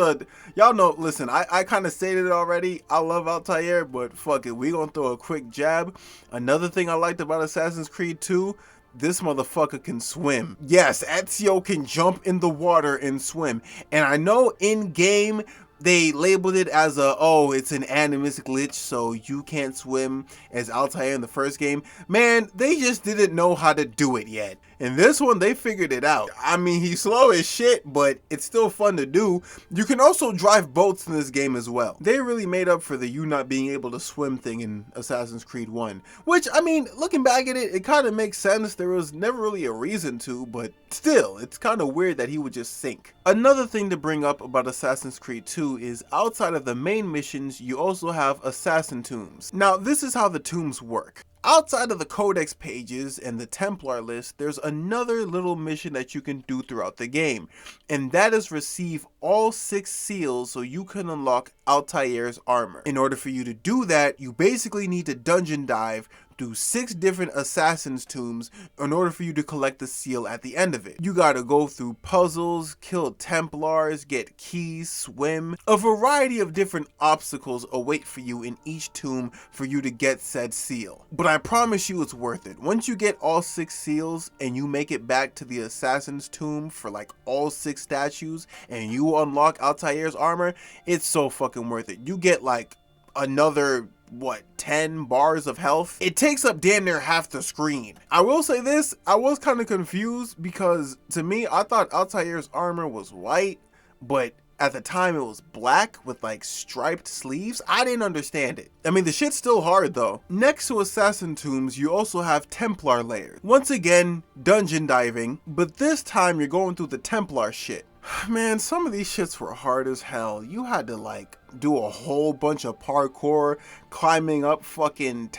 y'all know, listen, I kind of stated it already, I love Altair, but fuck it, we gonna throw a quick jab. Another thing I liked about Assassin's Creed 2, this motherfucker can swim. Yes, Ezio can jump in the water and swim. And I know in game they labeled it as it's an Animus glitch, so you can't swim as Altair in the first game. Man, they just didn't know how to do it yet. In this one, they figured it out. I mean, he's slow as shit, but it's still fun to do. You can also drive boats in this game as well. They really made up for the you not being able to swim thing in Assassin's Creed 1. Which, I mean, looking back at it, it kind of makes sense. There was never really a reason to, but still, it's kind of weird that he would just sink. Another thing to bring up about Assassin's Creed 2 is outside of the main missions, you also have assassin tombs. Now, this is how the tombs work. Outside of the Codex pages and the Templar list, there's another little mission that you can do throughout the game, and that is receive all 6 seals so you can unlock Altair's armor. In order for you to do that, you basically need to dungeon dive through 6 different assassins' tombs in order for you to collect the seal at the end of it. You gotta go through puzzles, kill Templars, get keys, swim. A variety of different obstacles await for you in each tomb for you to get said seal. But I promise you it's worth it. Once you get all 6 seals and you make it back to the assassin's tomb for like all 6 statues and you unlock Altair's armor, it's so fucking worth it. You get like another 10 bars of health. It takes up damn near half the screen. I will say this, I was kind of confused because to me, I thought Altair's armor was white, but at the time it was black with like striped sleeves. I didn't understand it. I mean, the shit's still hard though. Next to assassin tombs, you also have Templar layers. Once again, dungeon diving, but this time you're going through the Templar shit. Man, some of these shits were hard as hell. You had to like do a whole bunch of parkour, climbing up fucking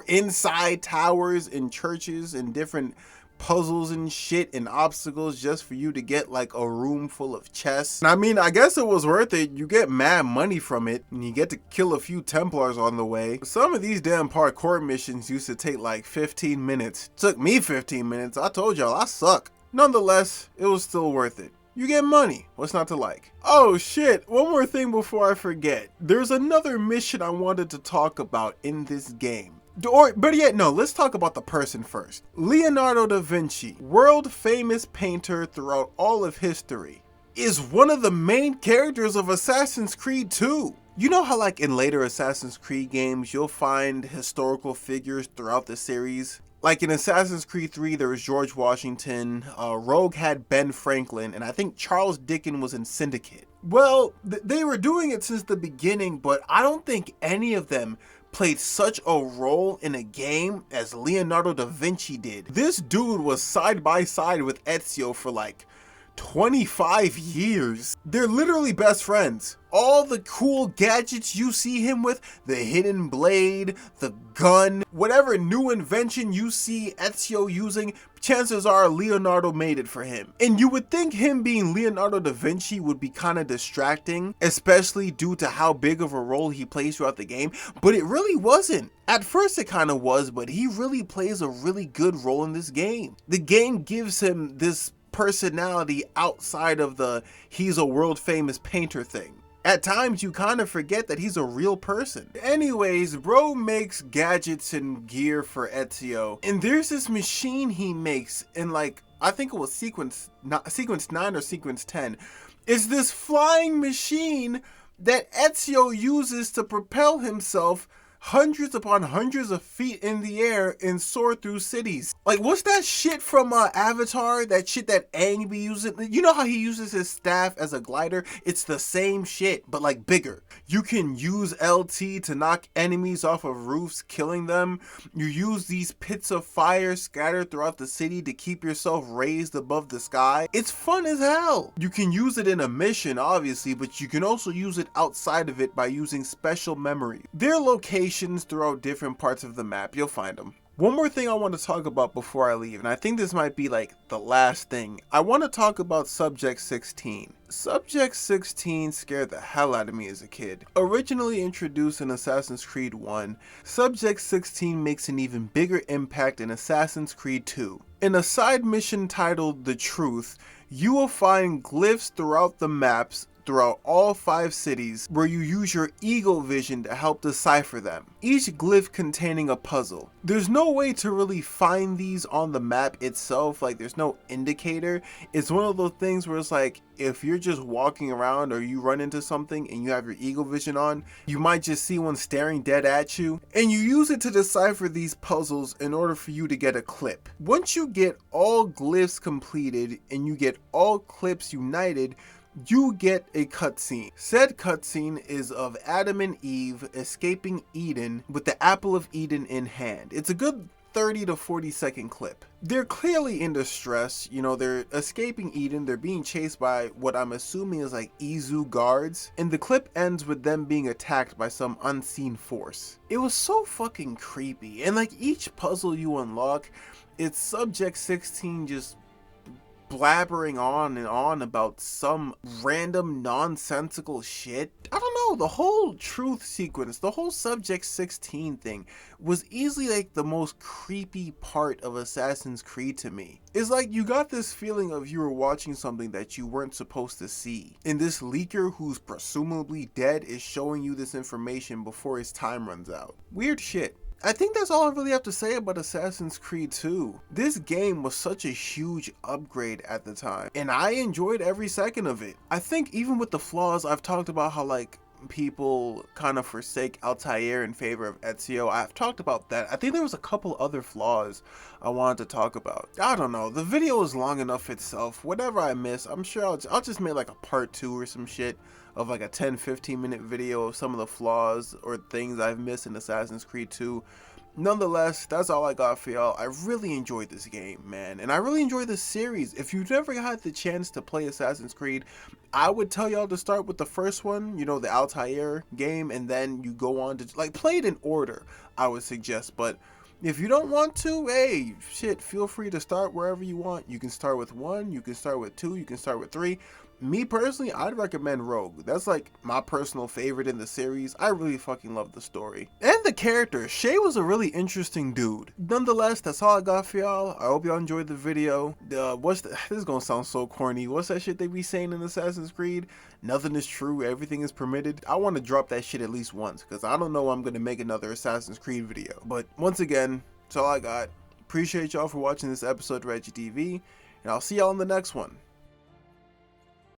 inside towers in churches and different puzzles and shit and obstacles just for you to get like a room full of chests. I mean, I guess it was worth it. You get mad money from it and you get to kill a few Templars on the way. Some of these damn parkour missions used to take like 15 minutes. It took me 15 minutes. I told y'all I suck. Nonetheless, it was still worth it. You get money. What's not to like? Oh shit, one more thing before I forget. There's another mission I wanted to talk about in this game. Or better yet, no, let's talk about the person first. Leonardo da Vinci, world famous painter throughout all of history, is one of the main characters of Assassin's Creed 2. You know how like in later Assassin's Creed games, you'll find historical figures throughout the series? Like in Assassin's Creed 3, there was George Washington, Rogue had Ben Franklin, and I think Charles Dickens was in Syndicate. Well, they were doing it since the beginning, but I don't think any of them played such a role in a game as Leonardo da Vinci did. This dude was side by side with Ezio for like 25 years. They're literally best friends. All the cool gadgets you see him with, the hidden blade, the gun, whatever new invention you see Ezio using, chances are Leonardo made it for him. And you would think him being Leonardo da Vinci would be kind of distracting, especially due to how big of a role he plays throughout the game, but it really wasn't. At first it kind of was, but he really plays a really good role in this game. The game gives him this personality outside of the he's a world famous painter thing. At times you kind of forget that he's a real person. Anyways, bro makes gadgets and gear for Ezio, and there's this machine he makes in like, I think it was sequence 9 or sequence 10. It's this flying machine that Ezio uses to propel himself hundreds upon hundreds of feet in the air and soar through cities. Like, what's that shit from Avatar? That shit that Aang be using? You know how he uses his staff as a glider? It's the same shit, but like bigger. You can use LT to knock enemies off of roofs, killing them. You use these pits of fire scattered throughout the city to keep yourself raised above the sky. It's fun as hell. You can use it in a mission, obviously, but you can also use it outside of it by using special memory. Their locations throughout different parts of the map, you'll find them. One more thing I want to talk about before I leave, and I think this might be like the last thing. I want to talk about Subject 16. Subject 16 scared the hell out of me as a kid. Originally introduced in Assassin's Creed 1, Subject 16 makes an even bigger impact in Assassin's Creed 2. In a side mission titled The Truth, you will find glyphs throughout the maps throughout all 5 cities where you use your eagle vision to help decipher them, each glyph containing a puzzle. There's no way to really find these on the map itself, like there's no indicator. It's one of those things where it's like, if you're just walking around or you run into something and you have your eagle vision on, you might just see one staring dead at you, and you use it to decipher these puzzles in order for you to get a clip. Once you get all glyphs completed and you get all clips united, you get a cutscene. Said cutscene is of Adam and Eve escaping Eden with the Apple of Eden in hand. It's a good 30 to 40 second clip. They're clearly in distress, you know, they're escaping Eden, they're being chased by what I'm assuming is like Izu guards, and the clip ends with them being attacked by some unseen force. It was so fucking creepy, and like each puzzle you unlock, it's Subject 16 just blabbering on and on about some random nonsensical shit. I don't know, the whole truth sequence, the whole Subject 16 thing was easily like the most creepy part of Assassin's Creed to me. It's like you got this feeling of you were watching something that you weren't supposed to see, and this leaker who's presumably dead is showing you this information before his time runs out. Weird shit. I think that's all I really have to say about Assassin's Creed 2. This game was such a huge upgrade at the time, and I enjoyed every second of it. I think even with the flaws, I've talked about how like people kind of forsake Altair in favor of Ezio. I've talked about that. I think there was a couple other flaws I wanted to talk about. I don't know, the video is long enough itself. Whatever I miss, I'm sure I'll just make like a part 2 or some shit of like a 10-15 minute video of some of the flaws or things I've missed in Assassin's Creed 2. Nonetheless, that's all I got for y'all. I really enjoyed this game, man, and I really enjoyed this series. If you've never had the chance to play Assassin's Creed, I would tell y'all to start with the first one, you know, the Altair game, and then you go on to like play it in order, I would suggest. But if you don't want to, hey, shit, feel free to start wherever you want. You can start with 1, you can start with 2, you can start with 3. Me personally, I'd recommend Rogue. That's like my personal favorite in the series. I really fucking love the story. And the character, Shay was a really interesting dude. Nonetheless, that's all I got for y'all. I hope y'all enjoyed the video. This is gonna sound so corny. What's that shit they be saying in Assassin's Creed? Nothing is true, everything is permitted. I want to drop that shit at least once, because I don't know I'm gonna make another Assassin's Creed video. But once again, that's all I got. Appreciate y'all for watching this episode of Reggie TV, and I'll see y'all in the next one.